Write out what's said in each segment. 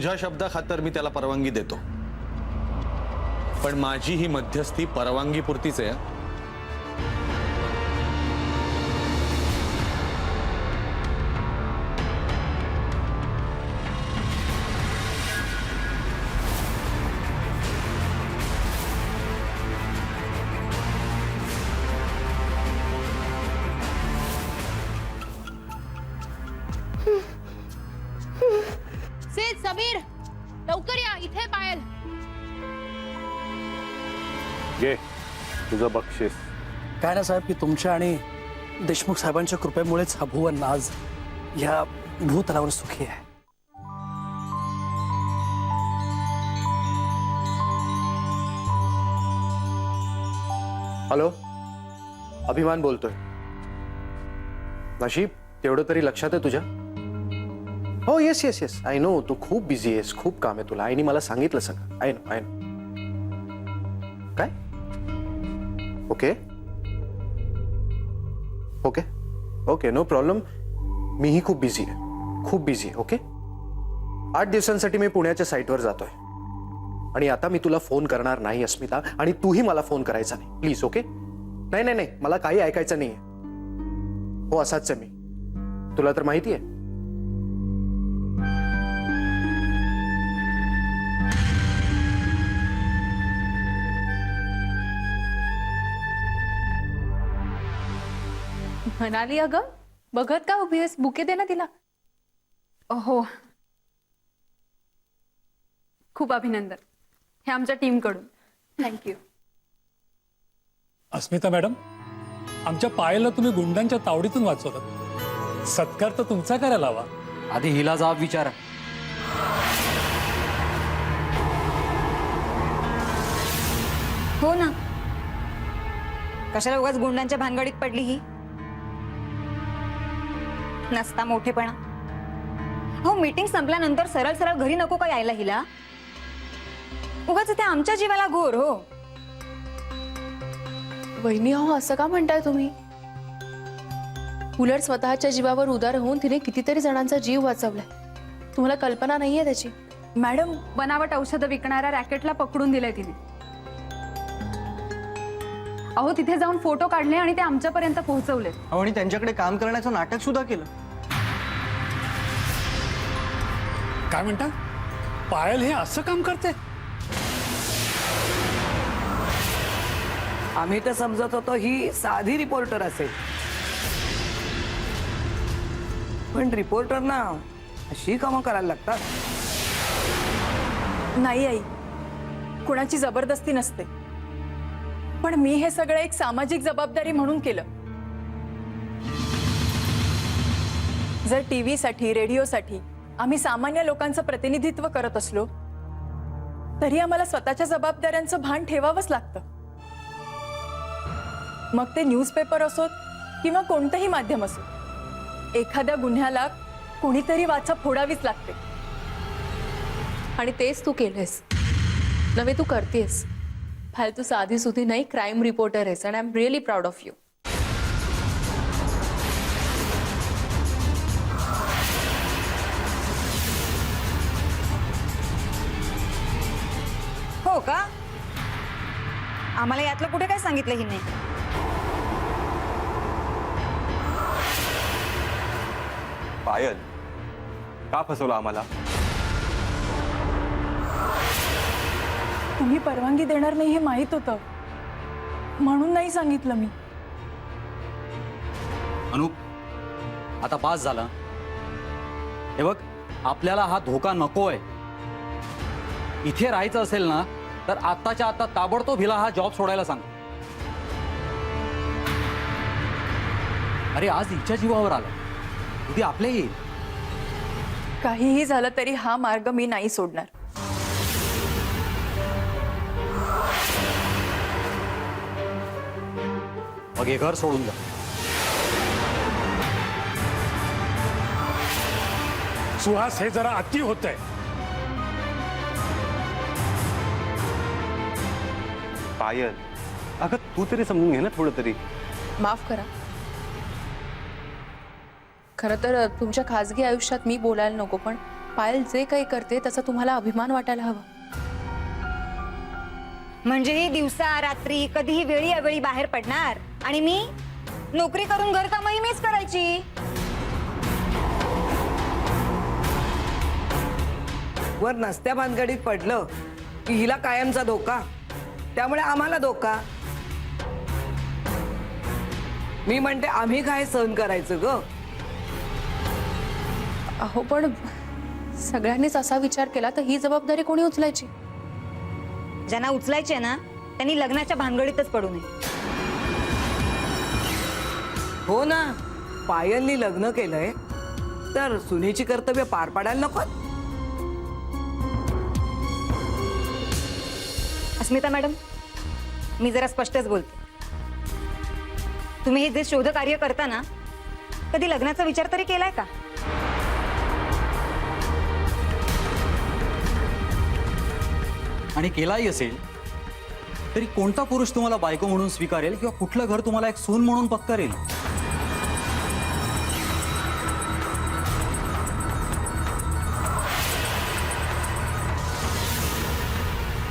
तुझ्या शब्दाखातर मी त्याला परवानगी देतो, पण माझी ही मध्यस्थी परवानगी पुरतीच आहे। सिद, समीर, लवकर या, इथे पायल। घे तुझं बक्षीस। काय ना साहेब की तुमच्या आणि देशमुख साहेबांच्या कृपेमुळेच हा भुवन आज या भूतलावर सुखी आहे। हॅलो, अभिमान बोलतोय। नशीब तेवढं तरी लक्षात आहे तुझ्या? हो, yes yes yes, I know तू खूप बिझी आहेस, खूप काम आहे तुला, आईने मला सांगितलं सगळं। I know I know. काय? Okay okay okay, no problem. मीही खूप बिझी आहे, खूप बिझी आहे। ओके, 8 दिवसांसाठी मी पुण्याच्या साईटवर जातोय आणि आता मी तुला फोन करणार नाही अस्मिता, आणि तूही मला फोन करायचा नाही प्लीज। ओके? नाही नाही नाही, मला काही ऐकायचं नाहीये। हो, असाच आहे मी, तुला तर माहिती आहे। म्हणाली अगं, बघत का उभी आहेस? बुके दे ना तिला। हो, खूप अभिनंदन हे आमच्या टीम कडून। थँक्यू। अस्मिता मॅडम, आमच्या पायलला तुम्ही गुंडांच्या तावडीतून वाचवलं, सत्कार तर तुमचा करायला हवा। आधी हिला जाब विचारा। हो ना, कशाला उगाच गुंडांच्या भानगडीत पडली ही? नसता मोठेपणा। हो, मीटिंग संपल्यानंतर सरळ सरळ घरी नको का यायला हिला? उगाच ते आमच्या जीवाला घोर। हो वहिनी, हो असं का म्हणताय तुम्ही? उलट स्वतःच्या जीवावर उदार होऊन तिने कितीतरी जणांचा जीव वाचवलाय, तुम्हाला कल्पना नाहीये त्याची। मॅडम, बनावट औषधं विकणाऱ्या रॅकेटला पकडून दिलंय तिने। अहो, तिथे जाऊन फोटो काढले आणि ते आमच्यापर्यंत पोहोचवले। आणि त्यांच्याकडे काम करण्याचं नाटक सुद्धा केलं। काय म्हणता? पायल हे असं काम करते? आम्ही तर समजत होतो ही साधी रिपोर्टर असेल, पण रिपोर्टरना अशी कामं करायला लागतात। नाही आई, कुणाची जबरदस्ती नसते, पण मी हे सगळं एक सामाजिक जबाबदारी म्हणून केलं। जर टीव्हीसाठी, रेडिओसाठी आम्ही सामान्य लोकांचं प्रतिनिधित्व करत असलो तरी आम्हाला स्वतःच्या जबाबदाऱ्यांचं भान ठेवावंच लागतं, मग ते न्यूजपेपर असोत किंवा कोणतंही माध्यम असो। एखाद्या गुन्ह्याला कुणीतरी वाचा फोडावीच लागते, आणि तेच तू केलंस नव्हे, तू करतेस। फालतू साधी सुधी नाही, क्राईम रिपोर्टर आहेस, and I am really proud of you. हो का? आम्हाला यातलं कुठे काय सांगितलं हिने? पायल, का फसवलं आम्हाला? तुम्ही परवानगी देणार नाही हे माहित होतं, म्हणून नाही सांगितलं मी। अनुप, आता पास झाला। हे बघ, आपल्याला हा धोका नकोय। इथे राहायचं असेल ना तर आत्ताच्या आता ताबडतोब हिला हा जॉब सोडायला सांग। अरे, आज हिच्या जीवावर आला, उद्या आपल्या येईल। काहीही झालं तरी हा मार्ग मी नाही सोडणार। मग हे घर सोडून जा। सुहास, हे जरा अति होतंय। पायल, अगं तू तरी समजून घे ना थोडं तरी। माफ करा, खरं तर तुमच्या खाजगी आयुष्यात मी बोलायला नको, पण पायल जे काही करते त्याचा तुम्हाला अभिमान वाटायला हवा. म्हणजे ही दिवसा रात्री कधीही वेळी अवेळी बाहेर पडणार आणि मी नोकरी करून घरकामही मीच करायची. वर नसत्या भानगडीत पडलं की हिला कायमचा धोका, त्यामुळे आम्हाला धोका. मी म्हणते आम्ही काय सहन करायचं ग? अहो पण सगळ्यांनीच असा विचार केला तर ही जबाबदारी कोणी उचलायची? ज्यांना उचलायचे ना त्यांनी लग्नाच्या भानगडीतच पडू नये. हो ना, पायलनी लग्न केलंय तर सुनेची कर्तव्य पार पाडायला नको? अस्मिता मॅडम, मी जरा स्पष्टच बोलते. तुम्ही हे जे शोध कार्य करता ना, कधी लग्नाचा विचार तरी केलाय का? आणि केलाही असेल तरी कोणता पुरुष तुम्हाला बायको म्हणून स्वीकारेल किंवा कुठलं घर तुम्हाला एक सून म्हणून पत्करेल?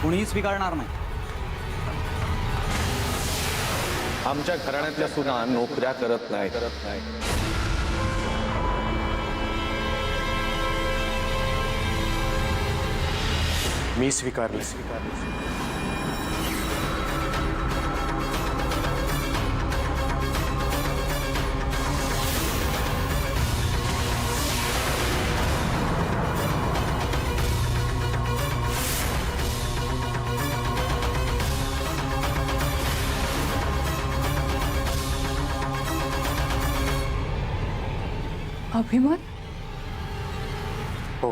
कोणीही स्वीकारणार नाही. आमच्या घराण्यातल्या सुना नोकऱ्या करत नाही. मी स्वीकारले. अभिमान? हो,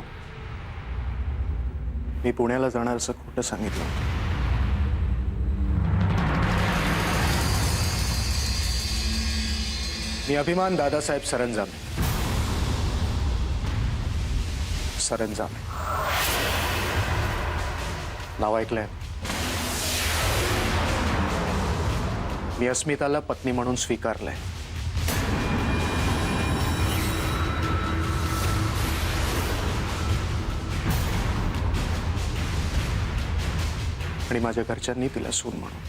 मी पुण्याला जाणार असं खोटं सांगितलं. मी अभिमान दादासाहेब सरंजामे. नाव ऐकलंय? मी अस्मिताला पत्नी म्हणून स्वीकारलंय. आणि माझ्या घरच्यांनी तिला सून म्हणून.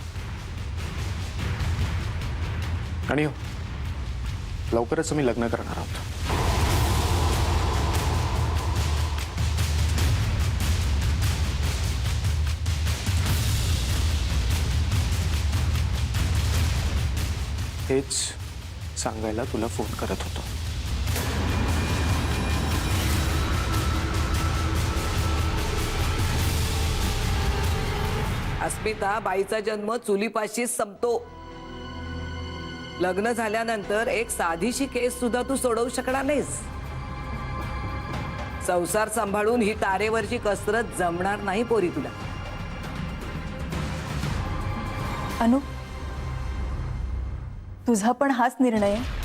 आणि हो, लवकरच मी लग्न करणार आहोत. हेच सांगायला तुला फोन करत होतो. अस्मिता, बाईचा जन्म चुलीपाशीच संपतो. लग्न झाल्यानंतर एक साधीशी केस सुद्धा तू सोडवू शकणार नाहीस. संसार सांभाळून ही तारेवरची कसरत जमणार नाही पोरी तुला. अनु, तुझा पण हाच निर्णय आहे?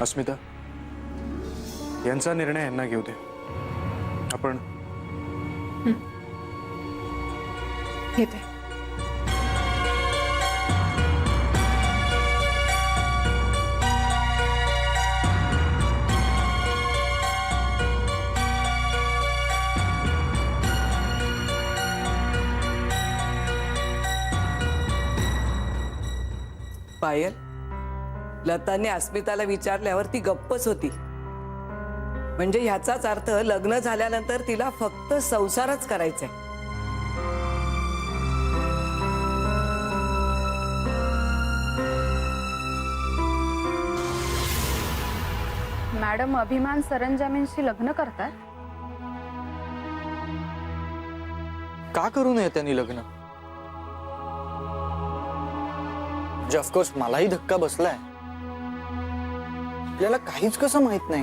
अस्मिता, यांचा निर्णय यांना घेऊ दे. आपण घेते. पायल, लताने अस्मिताला विचारल्यावर ती गप्पच होती. म्हणजे ह्याचाच अर्थ लग्न झाल्यानंतर तिला फक्त संसारच करायचाय. मॅडम, अभिमान सरंजामेंशी लग्न करतात? का करू नये त्यांनी लग्न? ऑफकोर्स मलाही धक्का बसलाय. आपल्याला काहीच कसं माहित नाही.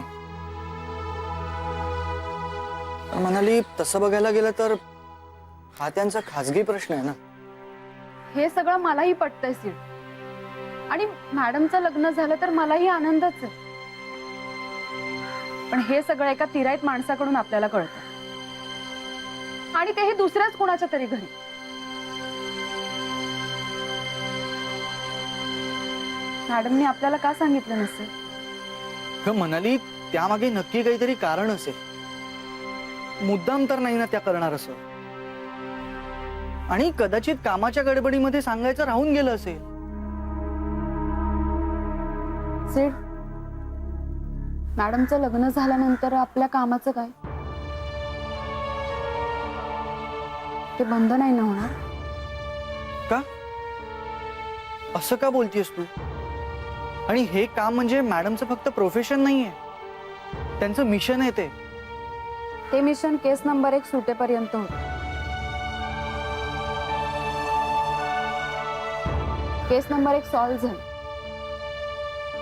म्हणाली तसं बघायला गेलं तर हा त्यांचा खाजगी प्रश्न आहे ना. हे सगळं मलाही पटतंय सीड. आणि मॅडमचं लग्न झालं तर मलाही आनंदच आहे. पण हे सगळं एका तिराईत माणसाकडून आपल्याला कळतं. आणि तेही दुसऱ्याच कोणाच्या तरी घरी. मॅडमने आपल्याला का सांगितलं नसेल? अगं मनाली, त्यामागे नक्की काहीतरी कारण असेल. मुद्दाम तर नाही ना त्या करणार असं. आणि कदाचित कामाच्या गडबडीमध्ये सांगायचं राहून गेलं असेल. सीड, मॅडमचं लग्न झाल्यानंतर आपल्या कामाचं काय? ते बंद नाही ना होणार? का असं का बोलतीयस तू? आणि हे काम म्हणजे मॅडमचं फक्त प्रोफेशन नाहीये, त्यांचं मिशन आहे ते. ते मिशन केस नंबर 1 सुटेपर्यंत होतं. केस नंबर 1 सॉल्व्ह झाली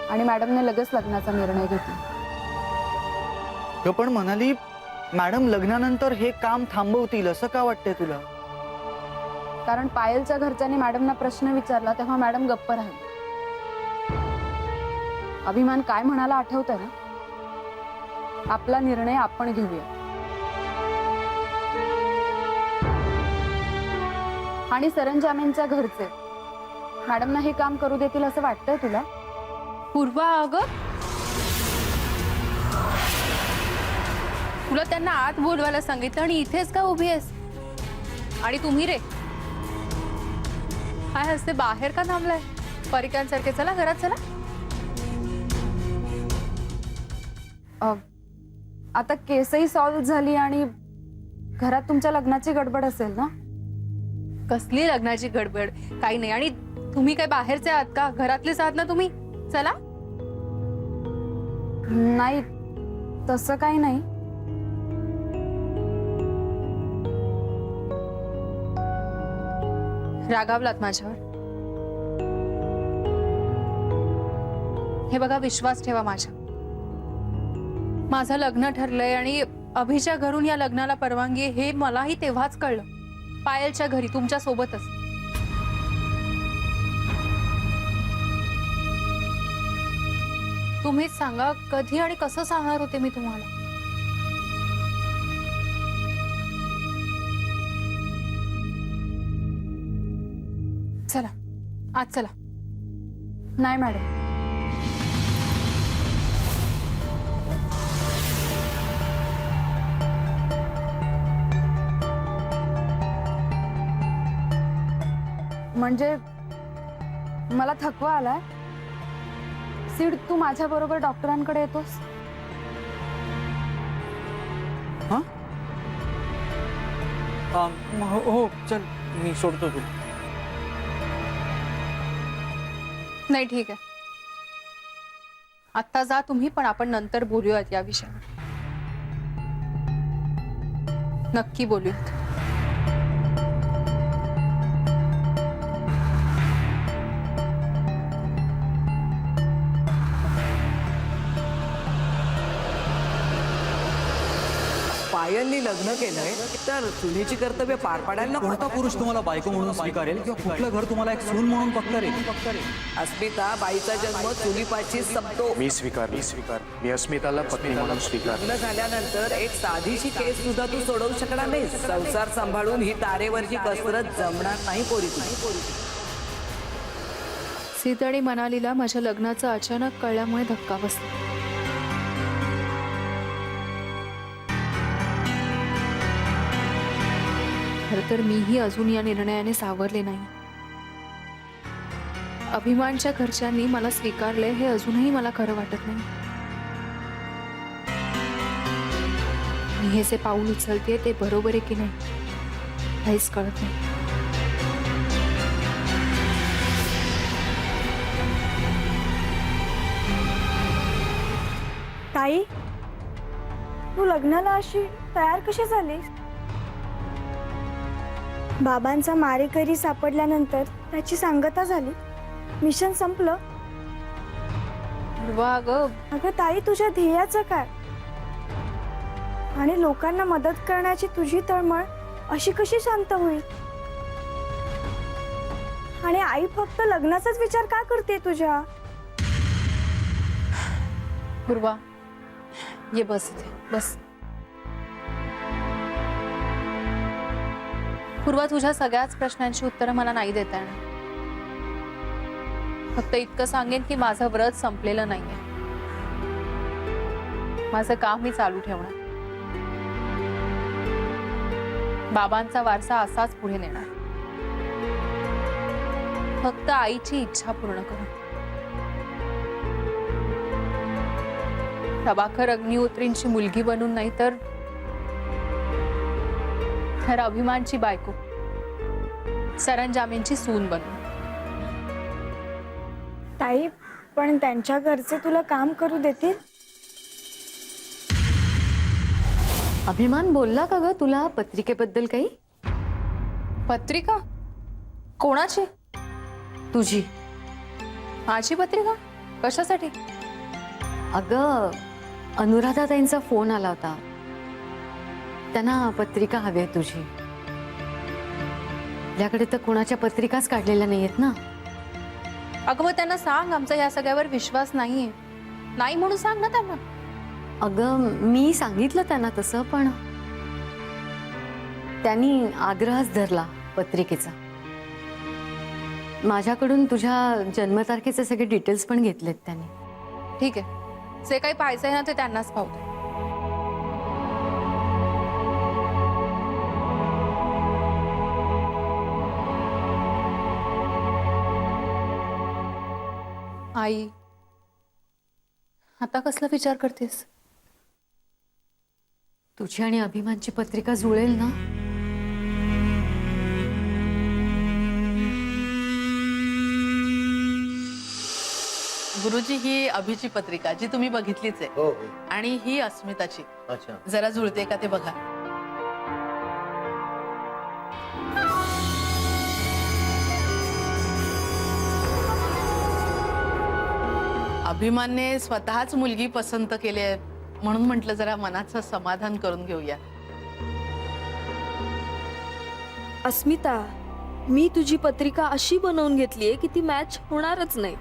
आणि मॅडमने लगेच लग्नाचा निर्णय घेतला. पण म्हणाली, मॅडम लग्नानंतर हे काम थांबवतील असं का वाटतंय तुला? कारण पायलच्या घरच्यांनी मॅडमना प्रश्न विचारला तेव्हा मॅडम गप्प राहिली. अभिमान काय म्हणाला आठवतंय ना? आपला निर्णय आपण घेऊया. आणि सरंजामेंच्या घरचे मॅडमना हे काम करू देतील असं वाटतंय तुला? पूर्वा, अगं तुला त्यांना आत बोलवायला सांगितलं आणि इथेच का उभी आहेस? आणि तुम्ही रे काय हसते, बाहेर का थांबलाय परिकांसारखे? चला घरात चला. आता केसही सॉल्व्ह झाली आणि घरात तुमच्या लग्नाची गडबड असेल ना? कसली लग्नाची गडबड? काही नाही. आणि तुम्ही काय बाहेरचे आहात का? घरातलेच आहात ना तुम्ही? चला. नाही, तसं काही नाही. रागावलात माझ्यावर? हे बघा, विश्वास ठेवा माझ्या. माझं लग्न ठरलंय आणि अभिच्या घरून या लग्नाला परवानगी आहे हे मलाही तेव्हाच कळलं, पायलच्या घरी तुमच्या सोबतच. तुम्हीच सांगा, कधी आणि कसं सांगणार होते मी तुम्हाला? चला आज चला. नाही मॅडम, म्हणजे मला थकवा आलाय. सीड, तू माझ्या बरोबर डॉक्टरांकडे येतोस? हो चल, मी सोडतो तुला. नाही ठीक आहे, आत्ता जा तुम्ही, पण आपण नंतर बोलूयात या विषयावर. नक्की बोलूयात. पायलनी लग्न केलंय तर सुनेची कर्तव्य पार पाडायला नको? कोणता पुरुष तुम्हाला बायको म्हणून स्वीकारेल किंवा कुठलं घर तुम्हाला एक सून म्हणून पत्करेल? अस्मिता, बाईचा जन्म चुलीपाशी संपतो. मी मी अस्मिताला पत्नी म्हणून स्वीकार. लग्न झाल्यानंतर एक साधीशी केस सुद्धा तू सोडवू शकणार नाही. संसार सांभाळून ही तारेवरची कसरत जमणार नाही पोरी. सीत आणि मनालीला माझ्या लग्नाचं अचानक कळल्यामुळे धक्का बसला. खरं तर मीही अजून या निर्णयाने सावरले नाही. अभिमानच्या घरच्यांनी मला स्वीकारले हे अजूनही मला खरं वाटत नाही. मी हे जे पाऊल उचलते ते बरोबर आहे की नाही काहीच कळत नाही. ताई, तू लग्नाला अशी तयार कशी झालीस? बाबांचा मारेकरी सापडल्यानंतर त्याची सांगता झाली, मिशन संपलं. अगं ताई, तुझ्या ध्येयाचं काय? आणि लोकांना मदत करण्याची तुझी तळमळ अशी कशी शांत होईल? आणि आई फक्त लग्नाचाच विचार का करते तुझ्या? पूर्वा, ये बस इथे बस. पूर्वा, तुझ्या सगळ्याच प्रश्नांची उत्तरं मला नाही देता येणार. फक्त इतकं सांगेन की माझं व्रत संपलेलं नाहीये. माझं काम मी चालू ठेवणार. बाबांचा वारसा असाच पुढे नेणार. फक्त आईची इच्छा पूर्ण करू. प्रभाकर अग्निहोत्रींची मुलगी बनून नाही तर अभिमानची बायको, सरंजामींची सून बनून. ताई, पण त्यांच्या घरचे तुला काम करू देतील? अभिमान बोलला का ग तुला पत्रिकेबद्दल काही? पत्रिका? कोणाची? तुझी. माझी पत्रिका? कशासाठी? अगं, अनुराधाताईंचा फोन आला होता. त्यांना पत्रिका हवी आहे तुझी. आपल्याकडे तर कोणाच्या पत्रिकाच काढलेल्या नाहीयेत ना. अगं, मग त्यांना सांग आमचा या सगळ्यावर विश्वास नाहीये. नाही म्हणून सांग ना त्यांना. अगं, मी सांगितलं त्यांना तसं, पण त्यांनी आग्रहच धरला पत्रिकेचा. माझ्याकडून तुझ्या जन्मतारखेचे सगळे डिटेल्स पण घेतलेत त्यांनी. ठीक आहे, जे काही पाहायचंय ना ते त्यांनाच पाहू दे. आई, आता कसला विचार करतेस? तुझी आणि अभिमानची पत्रिका जुळेल ना? गुरुजी, ही अभिची पत्रिका जी तुम्ही बघितलीच आहे, आणि ही अस्मिताची. जरा जुळते का ते बघा. अभिमानने स्वतःच मुलगी पसंत केली आहे म्हणून म्हटलं जरा मनाचं समाधान करून घेऊया. अस्मिता, मी तुझी पत्रिका अशी बनवून घेतलीये की ती मॅच होणारच नाही.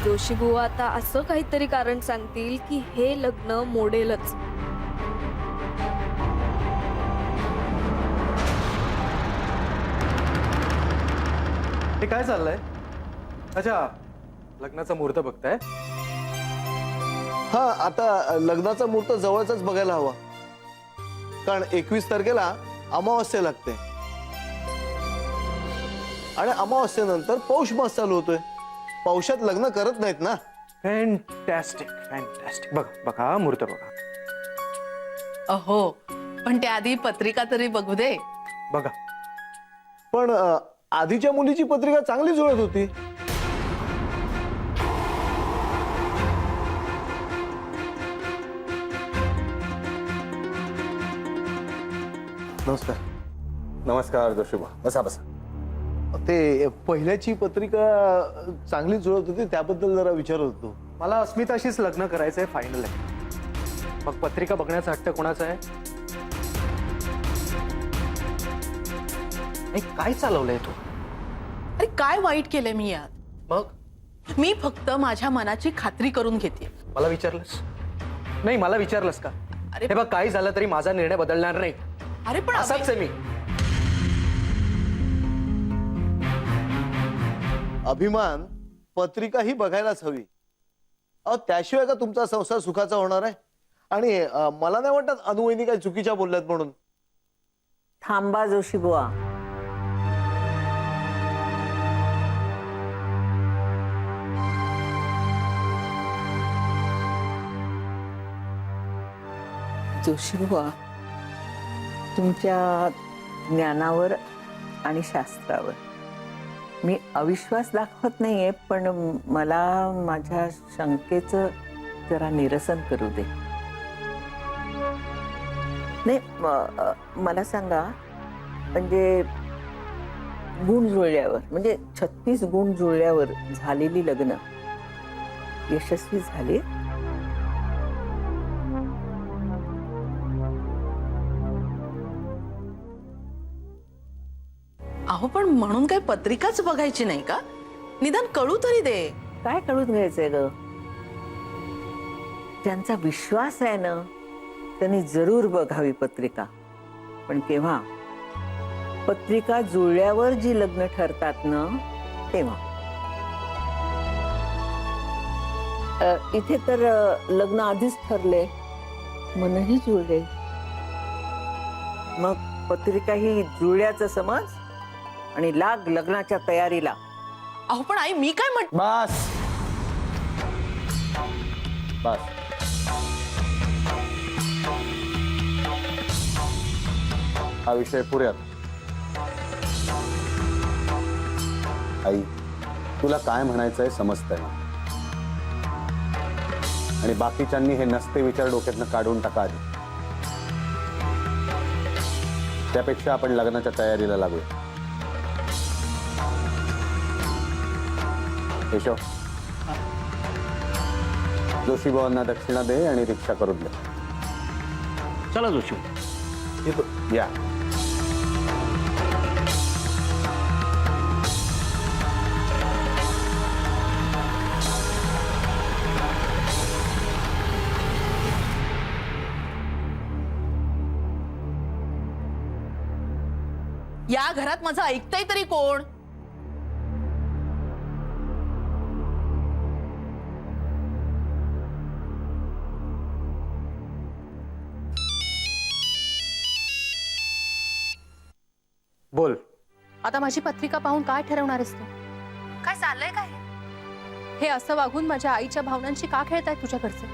जोशी बुवा आता असं काहीतरी कारण सांगतील की हे लग्न मोडेलच. हे काय चाललंय? अच्छा, लग्नाचा मुहूर्त बघताय? हा, आता लग्नाचा मुहूर्त जवळचाच बघायला हवा, कारण 21 तारखेला अमावास्या लागते आणि अमावास्येनंतर पौष मास चालू होतोय. पौषात लग्न करत नाहीत ना. Fantastic, fantastic. बघा बघा, मुहूर्त बघा. अहो, पण त्याआधी पत्रिका तरी बघू दे. बघा. पण आधीच्या मुलीची पत्रिका चांगली जुळत होती. नमस्कार. नमस्कार जोशीबा, बसा बसा. ते पहिल्याची पत्रिका चांगली जुळत होती, त्याबद्दल जरा विचारत होतो. मला अस्मिताशीच लग्न करायचंय, फायनल आहे. मग पत्रिका बघण्याचा हट्ट कोणाचा आहे? काय चालवलंय तू? अरे, काय वाईट केलंय मी यात? मग मी फक्त माझ्या मनाची खात्री करून घेते. मला विचारलंस? नाही, मला विचारलंस का? अरे, हे बघ, काही झालं तरी माझा निर्णय बदलणार नाही. अरे पण असाच आहे मी. अभिमान, पत्रिका ही बघायलाच हवी. अहो, त्याशिवाय का तुमचा संसार सुखाचा होणार आहे? आणि मला नाही वाटत अनुवहिनी काही चुकीच्या बोलल्यात म्हणून. थांबा जोशी बुवा. जोशी बुवा, तुमच्या ज्ञानावर आणि शास्त्रावर मी अविश्वास दाखवत नाहीये, पण मला माझ्या शंकेचं जरा निरसन करू दे. नाही, मला सांगा, म्हणजे गुण जुळल्यावर, म्हणजे 36 गुण जुळल्यावर झालेली लग्न यशस्वी झाली? अहो, पण म्हणून काही पत्रिकाच बघायची नाही का? निदान कळू तरी दे. काय कळून घ्यायचंय ग? ज्यांचा विश्वास आहे ना, त्यांनी जरूर बघावी पत्रिका. पण केव्हा? पत्रिका जुळल्यावर जी लग्न ठरतात ना तेव्हा. इथे तर लग्न आधीच ठरले, मनही जुळले. मग पत्रिका ही जुळल्याचं समज आणि लाग लग्नाच्या तयारीला. अहो पण आई मी काय म्हण बस बस. हा विषय पुऱ्यात. आई, तुला काय म्हणायचंय समजतंय ना? आणि बाकीच्यांनी हे नसते विचार डोक्यातनं काढून टाका आधी. त्यापेक्षा आपण लग्नाच्या तयारीला लागूया. केशव, जोशी भावांना दक्षिणा दे आणि रिक्षा करून दे. चला जोशी. या. या घरात माझं ऐकतंय तरी कोण? बोल. आता माझी पत्रिका पाहून काय ठरवणार आहेस तू? काय चाललंय काय? हे असं वागून माझ्या आईच्या भावनांशी का खेळताय तुझ्याकडचं?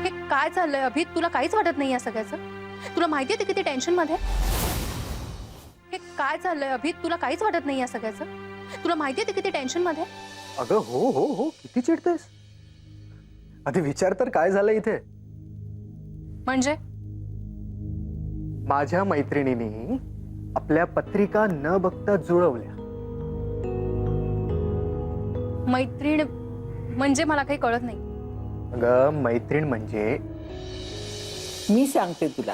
हे काय चाललंय अभि? तुला काहीच वाटत नाही या सगळ्याचं? तुला माहितीये ते किती टेन्शन मध्ये? हे काय चाललंय अभि? तुला काहीच वाटत नाही या सगळ्याचं? तुला माहितीये ते किती टेन्शन मध्ये? अगं हो हो हो, किती चिडतेस? आधी विचार तर काय झालं इथे. म्हणजे माझ्या मैत्रिणींनी आपल्या पत्रिका न बघता जुळवल्या. मैत्रीण म्हणजे मला काही कळत नाही. अगं मैत्रीण म्हणजे मी सांगते तुला,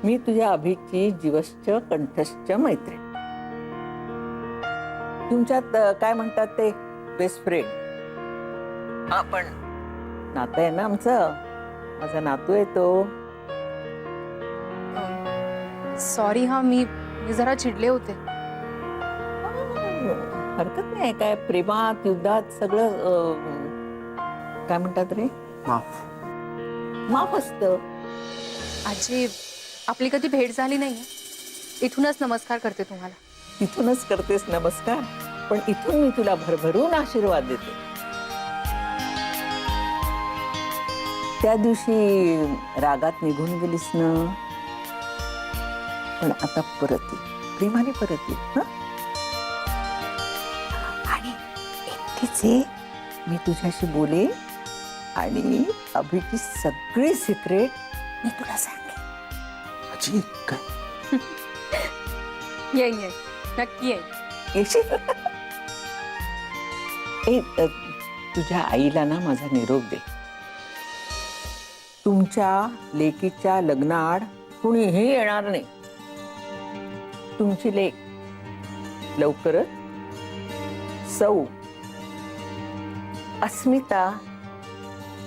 मी तुझ्या अभिची जीवश्च कंठस्थ मैत्रीण. तुमच्यात काय म्हणतात ते बेस्ट फ्रेंड. आपण नातं आहे ना आमचं. माझा नातू आहे तो. सॉरी हा, मी जरा चिडले होते. हरकत नाही. काय प्रेमात युद्धात सगळं काय म्हणतात रे, माफ. माफ असतं. आजी, आपली कधी भेट झाली नाही. इथूनच नमस्कार करते तुम्हाला. इथूनच करतेस नमस्कार, पण इथून मी तुला भरभरून आशीर्वाद देते. त्या दिवशी रागात निघून गेलीस ना, पण आता परत ये, प्रेमाने परत ये. आणि एकटीच ये, मी तुझ्याशी बोले आणि अभिची सगळी सिक्रेट मी तुला सांगेन. आजी काय? येईन येईन, नक्की येईन. येशील? तुझ्या आईला ना माझा निरोप दे. तुमच्या लेकीच्या लग्नाआड कुणीही येणार नाही. तुमची लेक लवकरच सौ अस्मिता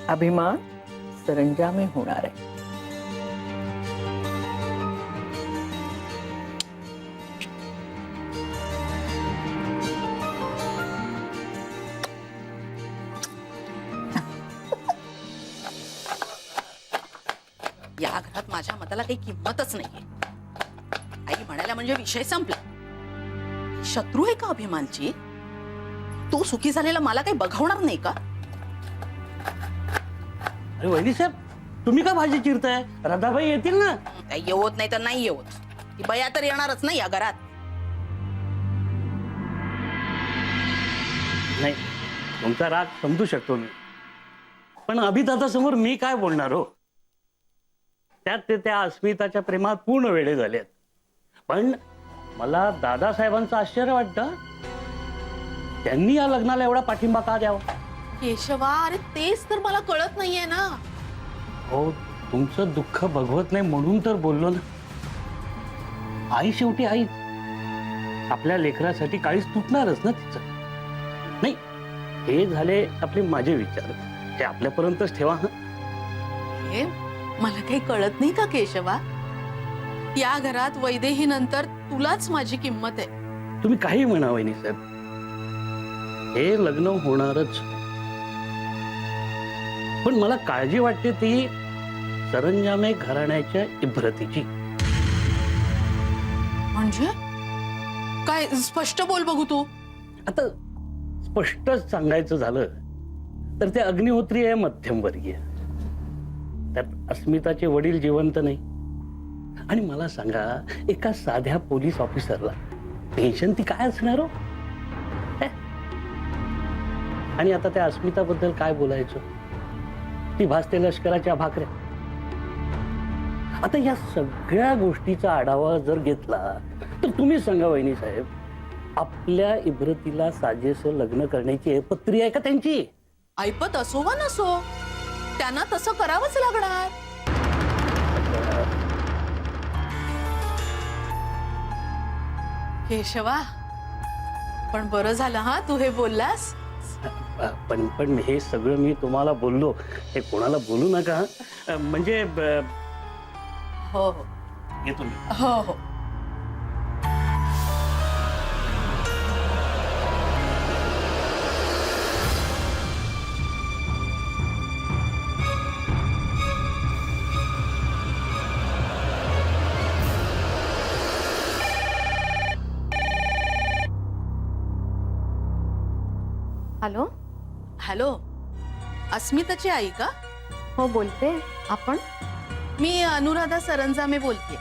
अभिमान सरंजामे होणार आहे. या घरात माझ्या मताला काही किंमतच नाहीये. आई म्हणाल्या म्हणजे विषय संपला. शत्रू आहे का अभिमानची? तो सुखी झालेला मला काही बघवणार नाही का? अरे वहिनी साहेब, तुम्ही का भाजी चिरताय? राधाबाई येतील ना. काही येवत नाही तर नाही येवत. ती बया तर येणारच नाही या घरात. नाही, तुमचा राग समजू शकतो मी, पण अभिदादा समोर मी काय बोलणार हो? त्यात ते त्या अस्मिताच्या प्रेमात पूर्ण वेडे झालेत. पण मला दादासाहेबांचं आश्चर्य वाटतं, त्यांनी या लग्नाला एवढा पाठिंबा का द्यावा? केशवा, अरे तेच तर मला कळत नाहीये ना. हो, तुमचं दुःख बघवत नाही म्हणून तर बोललो ना. आई शेवटी आई, आपल्या लेकरासाठी काळीच तुटणारच ना तिचं. नाही, हे झाले आपले माझे विचार, हे आपल्यापर्यंतच ठेवा. हे मला काही कळत नाही का केशवा? या घरात वैदेहीनंतर तुलाच माझी किंमत आहे. तुम्ही काही म्हणा वहिनी साहेब, हे लग्न होणारच. पण मला काळजी वाटते ती सरंजामे घराण्याच्या इब्रतीची. म्हणजे काय? स्पष्ट बोल बघू तू. आता स्पष्टच सांगायचं झालं तर ते अग्निहोत्री आहे मध्यमवर्गीय. त्यात अस्मिताचे वडील जिवंत नाही. आणि मला सांगा, एका साध्या पोलीस ऑफिसरला पेन्शन ती काय असणार हो? आणि आता त्या अस्मिताबद्दल काय बोलायचं? ती भासते लष्कराच्या भाकऱ्या. आता या सगळ्या गोष्टीचा आढावा जर घेतला तर तुम्ही सांगा वहिनी साहेब, आपल्या इब्रतीला साजेसं लग्न करण्याची ऐपत्री आहे का त्यांची? ऐपत असो वा नसो, त्यांना तसं करावंच लागणार. केशवा, पण बरं झालं हा तू हे बोललास. पण हे सगळं मी तुम्हाला बोललो, हे कोणाला बोलू नका हं. म्हणजे हो हो येतो मी. हो हो. हॅलो. हॅलो, अस्मिताची आई का? हो बोलते. आपण? मी अनुराधा सरंजामे बोलते.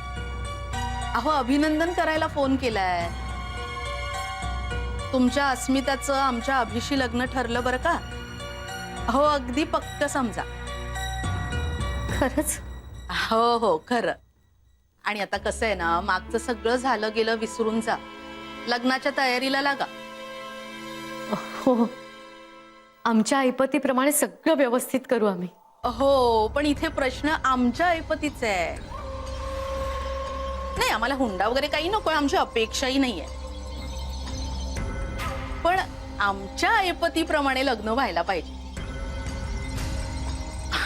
अहो, अभिनंदन करायला फोन केलाय. तुमच्या अस्मिताचं आमच्या अभिशी लग्न ठरलं बरं का. हो, अगदी पक्क समजा. खरंच? हो हो खरं. आणि आता कसं आहे ना, मागचं सगळं झालं गेलं विसरून जा. लग्नाच्या तयारीला लागा. हो, आमच्या ऐपतीप्रमाणे सगळं व्यवस्थित करू आम्ही. हो, पण इथे प्रश्न आमच्या ऐपतीचा आहे. नाही, आम्हाला हुंडा वगैरे काही नकोय, आमची अपेक्षाही नाहीये. पण आमच्या ऐपतीप्रमाणे लग्न व्हायला पाहिजे.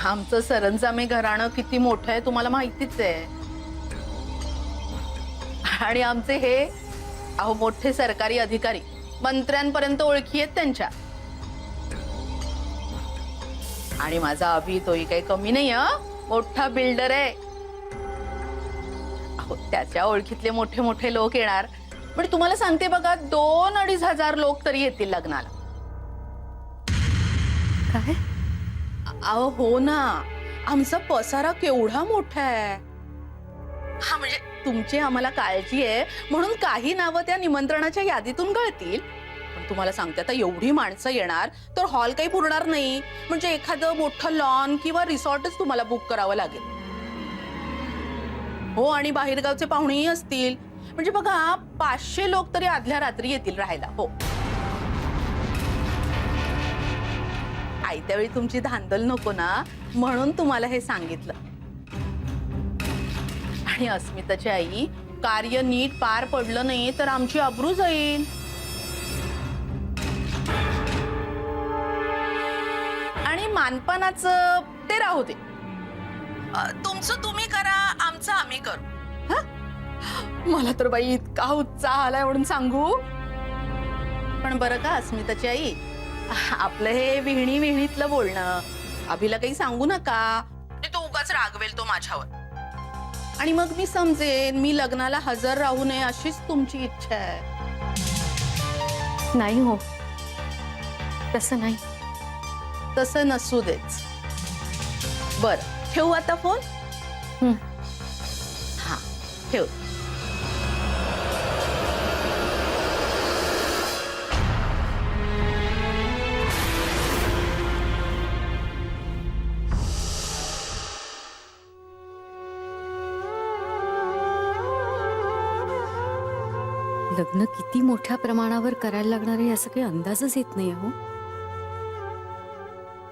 आमचं सरंजामे घराणं किती मोठं आहे तुम्हाला माहितीच आहे. आणि आमचे हे अहो मोठे सरकारी अधिकारी मंत्र्यांपर्यंत ओळखी आहेत त्यांच्या. आणि माझा अभि तोही काही कमी नाही, मोठा बिल्डर आहे. अहो, त्याच्या ओळखीतले मोठे मोठे लोक येणार. पण तुम्हाला सांगते बघा, 2-2.5 हजार लोक तरी येतील लग्नाला. काय? अहो हो ना, आमचा पसारा केवढा मोठा आहे. हा, म्हणजे तुमची आम्हाला काळजी आहे म्हणून काही नावं त्या निमंत्रणाच्या यादीतून गळतील. पण तुम्हाला सांगते, आता एवढी माणसं येणार तर हॉल काही पुरणार नाही. म्हणजे एखादं मोठं लॉन किंवा रिसॉर्टच तुम्हाला बुक करावं लागेल. हो, आणि बाहेरगावचे पाहुणेही असतील. म्हणजे बघा, 500 लोक तरी आदल्या रात्री येतील राहायला. हो, आयत्या वेळी तुमची धांदल नको ना, म्हणून तुम्हाला हे सांगितलं. आणि अस्मिताची आई, कार्य नीट पार पडलं नाही तर आमची अब्रू जाईल. आणि मानपानाचं ते राहू दे. तुमचं तुम्ही करा, आमचं आम्ही करू. मला तर बाई इतका उत्साह आलाय म्हणून सांगू. पण बरं का अस्मिताची आई, आपलं हे विहिणी विहिणीतलं बोलणं अभिला काही सांगू नका. तो उगाच रागवेल तो माझ्यावर. आणि मग मी समजेन मी लग्नाला हजर राहू नये अशीच तुमची इच्छा आहे. नाही हो, तसं नाही. तसं नसू देच. बर, ठेवू आता फोन? हा, ठेव. लग्न किती मोठ्या प्रमाणावर करायला लागणार आहे याचा काही अंदाजच येत नाही हो.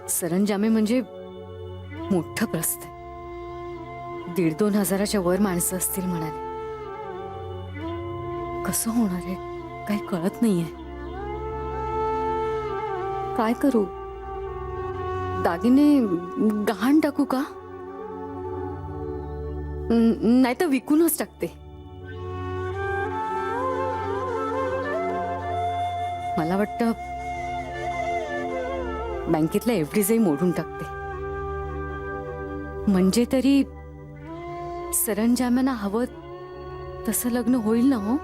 सरंजामे म्हणजे मोठं प्रस्थ आहे. 1,500-2 हजाराच्या वर माणसं असतील म्हणाले. कसं होणार आहे काही कळत नाहीये. काय करू? दागिने गहाण टाकू का? नाही तर विकूनच टाकते. मला वाटतं बँकेतल्या एफडीजही मोडून टाकते. म्हणजे तरी सरंजामांना हवं तसं लग्न होईल ना हो.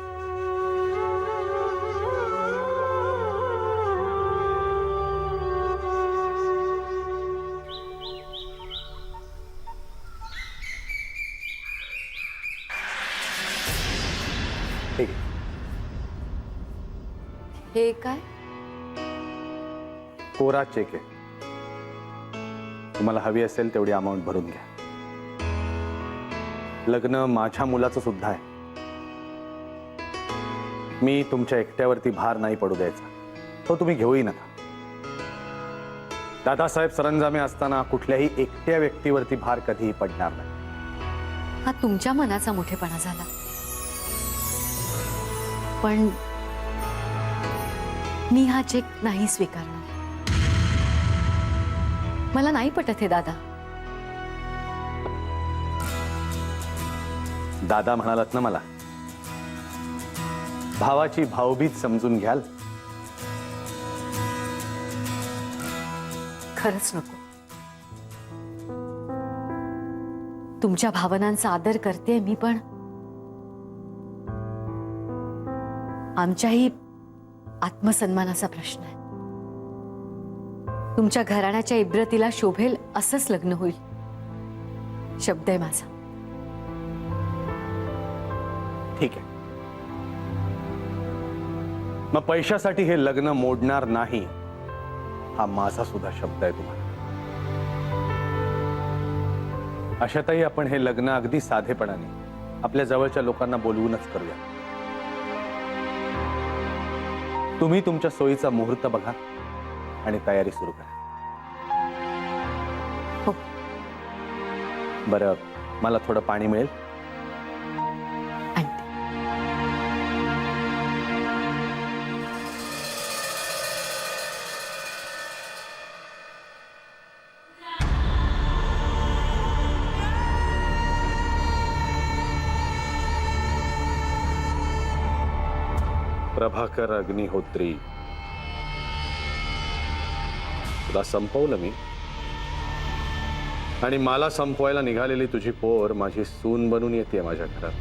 ठीक आहे. हे काय? कोरा चेक आहे. तुम्हाला हवी असेल तेवढी अमाऊंट भरून घ्या. लग्न माझ्या मुलाचं सुद्धा आहे. मी तुमच्या एकट्यावरती भार नाही पडू द्यायचा. तो तुम्ही घेऊही नका. दादासाहेब सरंजामे असताना कुठल्याही एकट्या व्यक्तीवरती भार कधीही पडणार नाही. हा तुमच्या मनाचा मोठेपणा झाला. पण मी हा चेक नाही स्वीकारणार. मला नाही पटत हे दादा. दादा म्हणालात ना मला, भावाची भावभीत समजून घ्याल. खरंच नको. तुमच्या भावनांचा आदर करते मी, पण आमच्याही आत्मसन्मानाचा प्रश्न आहे. तुमच्या घराण्याच्या इब्रतीला शोभेल असंच लग्न होईल. शब्द आहे माझा. ठीक आहे. मग पैशासाठी हे लग्न मोडणार नाही, हा माझा सुद्धा शब्द आहे तुम्हाला. अशातही आपण हे लग्न अगदी साधेपणाने आपल्या जवळच्या लोकांना बोलवूनच करूया. तुम्ही तुमच्या सोयीचा मुहूर्त बघा आणि तयारी सुरू करा. हो. बरं, मला थोडं पाणी मिळेल? प्रभाकर अग्निहोत्री, तुला संपवलं मी, आणि मला संपवायला निघालेली तुझी पोर माझी सून बनून येते माझ्या घरात.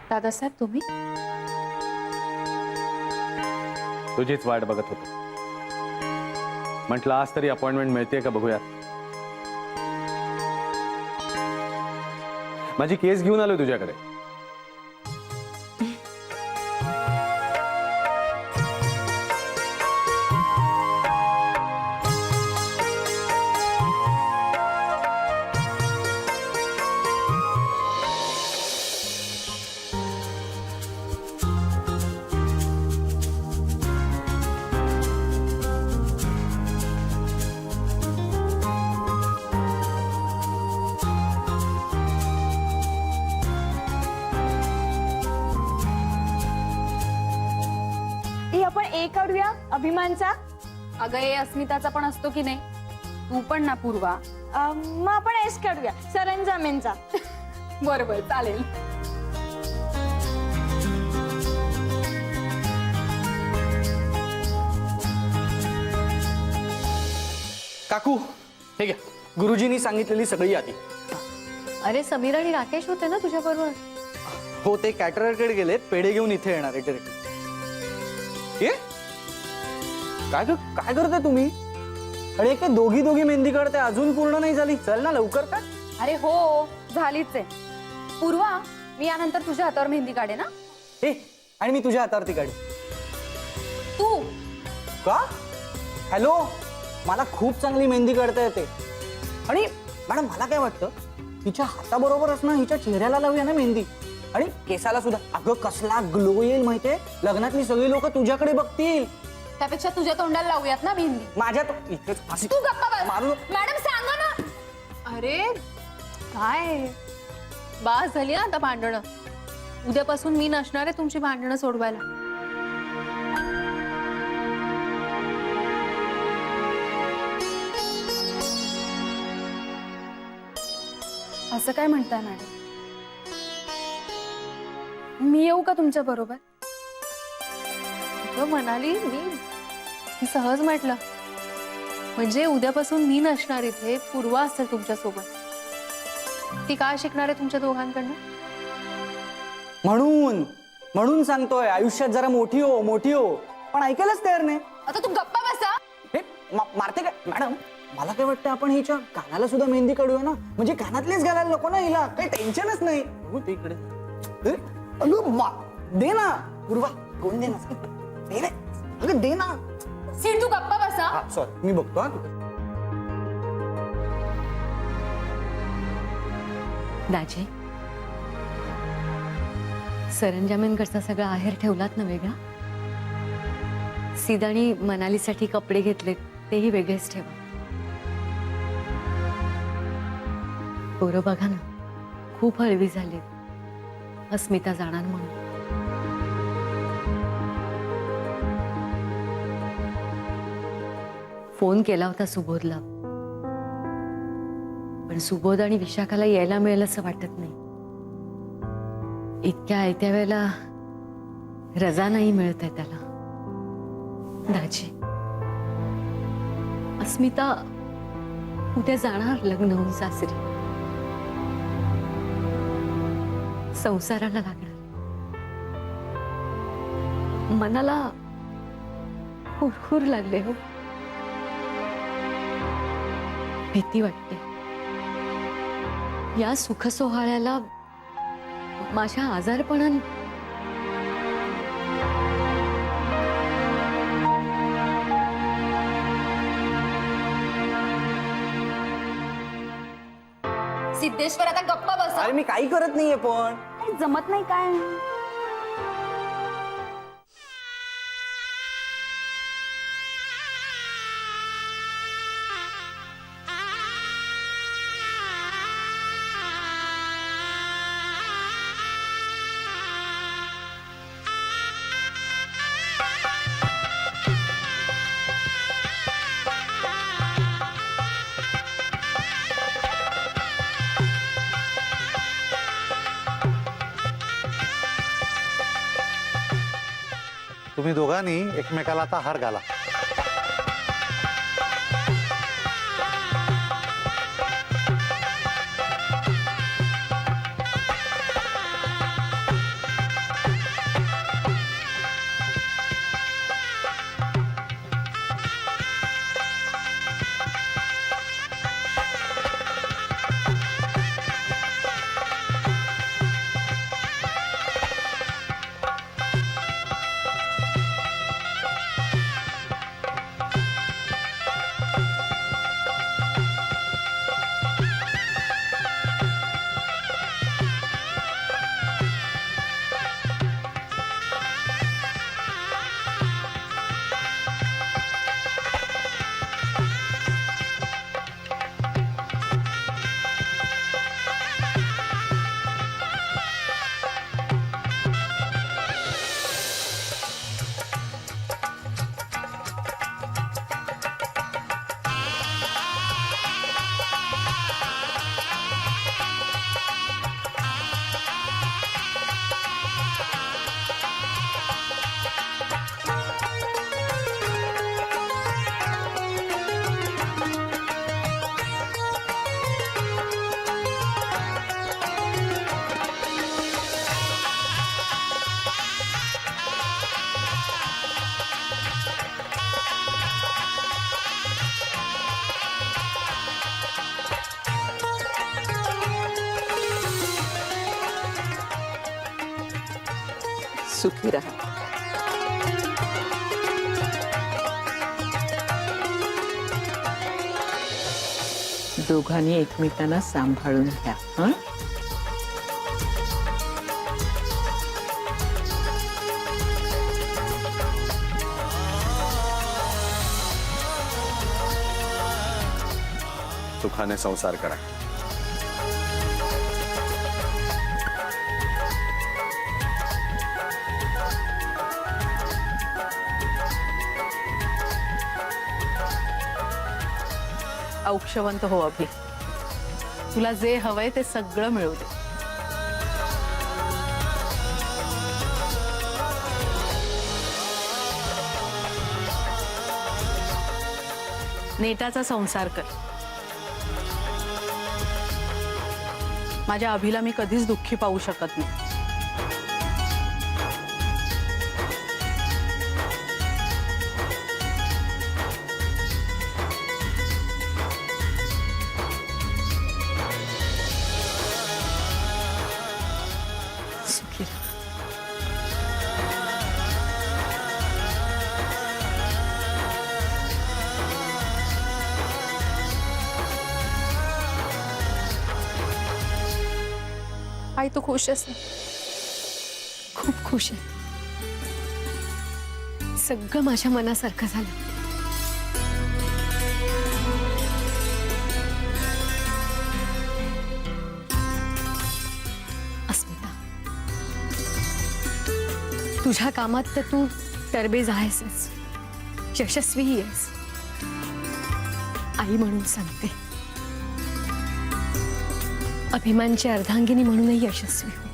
दादासाहेब तुम्ही? तुझीच वाट बघत होतो. म्हटलं आज तरी अपॉइंटमेंट मिळते का बघूया. माझी केस घेऊन आलोय तुझ्याकडे. आपण एक काढूया अभिमानचा. अगं हे अस्मिताचा पण असतो की नाही. तू पण ना पूर्वा. मग आपण एस काढूया सरंजामेंचा. बरोबर चालेल. काकू हे घ्या, गुरुजींनी सांगितलेली सगळी यादी. अरे समीर आणि राकेश होते ना तुझ्या बरोबर? हो, ते कॅटररकडे गेलेत. पेढे घेऊन इथे येणार आहे डायरेक्ट. काय करताय तुम्ही? अरे काय दोघी मेहंदी काढते, अजून पूर्ण नाही झाली. चल ना लवकर का. अरे हो झालीच आहे. पूर्वा मी यानंतर तुझ्या हातावर मेहंदी काढे ना. आणि मी तुझ्या हातावरती काढे. तू का? हॅलो, मला खूप चांगली मेहंदी काढता येते. आणि मॅडम मला काय वाटतं, हिच्या हाताबरोबरच ना हिच्या चेहऱ्याला लावूया ना मेहंदी. आणि केसाला सुद्धा. अगं कसला ग्लो येईल माहितीये. लग्नातली सगळी लोक तुझ्याकडे बघतील. त्यापेक्षा तुझ्या तोंडाला लावूयात ना मेहंदी. माझ्या इथेच तू गप्पा बस. मारू. मॅडम सांगा ना. अरे काय बास झाली ना आता भांडणं. उद्यापासून मी नसणार आहे तुमची भांडणं सोडवायला. असं काय म्हणताय मॅडम? मी येऊ का तुमच्या बरोबर? अगं म्हणाली मी सहज म्हटलं. म्हणजे उद्यापासून मी नसणार इथे, पूर्वा असेल तुमच्या सोबत. ती काय शिकणार आहे तुमच्या दोघांकडनं? म्हणून सांगतोय आयुष्यात जरा मोठी हो पण ऐकायलाच तयार नाही. आता तू गप्पा बसा. हे मारते काय मॅडम? मला काय वाटतं आपण हिच्या कानाला सुद्धा मेहंदी काढूया ना, म्हणजे कानातलेच घालायला नको ना हिला, काही टेन्शनच नाही. बघू ते इकडे. हे, अगं दे ना पूर्वा, कोण दे ना, दे रे. अगं दे ना. सीट, तू गप्पा बसा. हा सॉरी, मी बघतो. दाजी, सरंजामेंकडचा सगळा आहेर ठेवलात ना वेगळा? सीद आणि मनालीसाठी कपडे घेतले तेही वेगळेच ठेवा. पोरं बघा ना, खूप हळवी झाली. अस्मिता जाणार म्हणून. फोन केला होता सुबोधला, पण सुबोध आणि विशाखाला यायला मिळेल असं वाटत नाही. इतक्या आयत्या वेळेला रजा नाही मिळत आहे त्याला. दाजी, अस्मिता उद्या जाणार लग्न होऊन सासरी. संसाराला लागणार. मनाला हुरहुर लागले हो. भीती वाटते. या सुख सोहळ्याला माझ्या आजारपणाने सिद्धेश्वर, आता गप्पा बसा. अरे मी काही करत नाहीये पण. जमत नाही काय? तुम्ही दोघांनी एकमेकाला आता हार घाला. सुखी राहा. दोघांनी एकमेकांना सांभाळून घ्या. हं? सुखाने संसार करा. औक्षवंत हो अभि. तुला जे हवंय ते सगळं मिळू दे. नेटाचा संसार कर. माझ्या अभिला मी कधीच दुःखी पाहू शकत नाही. सुखी रहा. आई तू खुश आहेस ना? खूप खुश आहे. सगळं माझ्या मनासारखं झालं. अस्मिता, तुझ्या कामात तर तू तरबेज आहेसच, यशस्वीही आहेस. आई म्हणून सांगते, अभिमानची अर्धांगिनी म्हणूनही यशस्वी हो.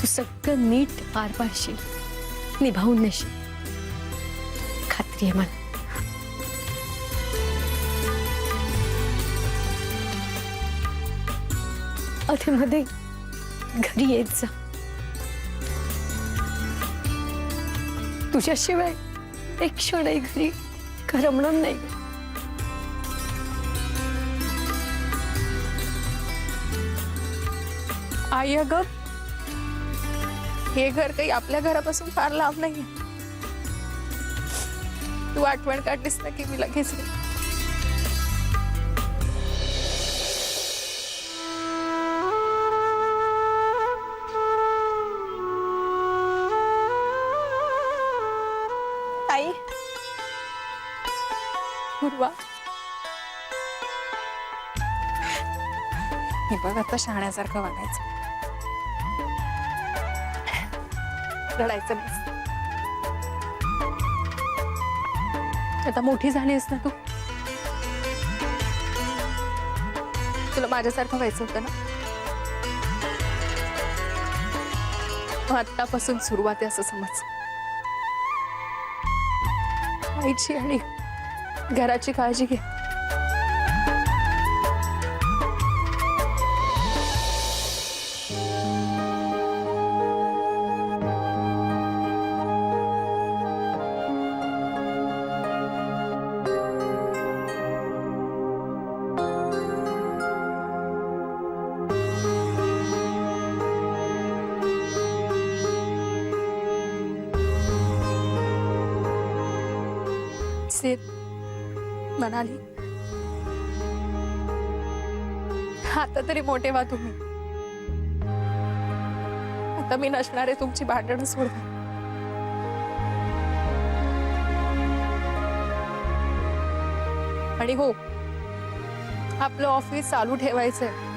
तू सगळं नीट पार पाडशील, निभावून नेशील, खात्री आहे मला. अधेमध्ये घरी येत जा. तुझ्याशिवाय एक क्षणही घरी करमणार नाही. आई अगं, हे घर काही आपल्या घरापासून फार लांब नाही. तू आठवण काढलीस ना की मी लगेच येईन. आई, पूर्वा, हे बघ आता शहाण्यासारखं वागायचं, रडायचं नाही. आता मोठी झालीस ना तू, तुला माझ्यासारखं व्हायचं होतं ना. मग आत्तापासून सुरुवात आहे असं समज. आईची आणि घराची काळजी घे. म्हणाली, आता तरी मोठे व्हा तुम्ही. आता मी नसणारे तुमची भांडणं सोडवा. आणि हो, आपलं ऑफिस चालू ठेवायचंय.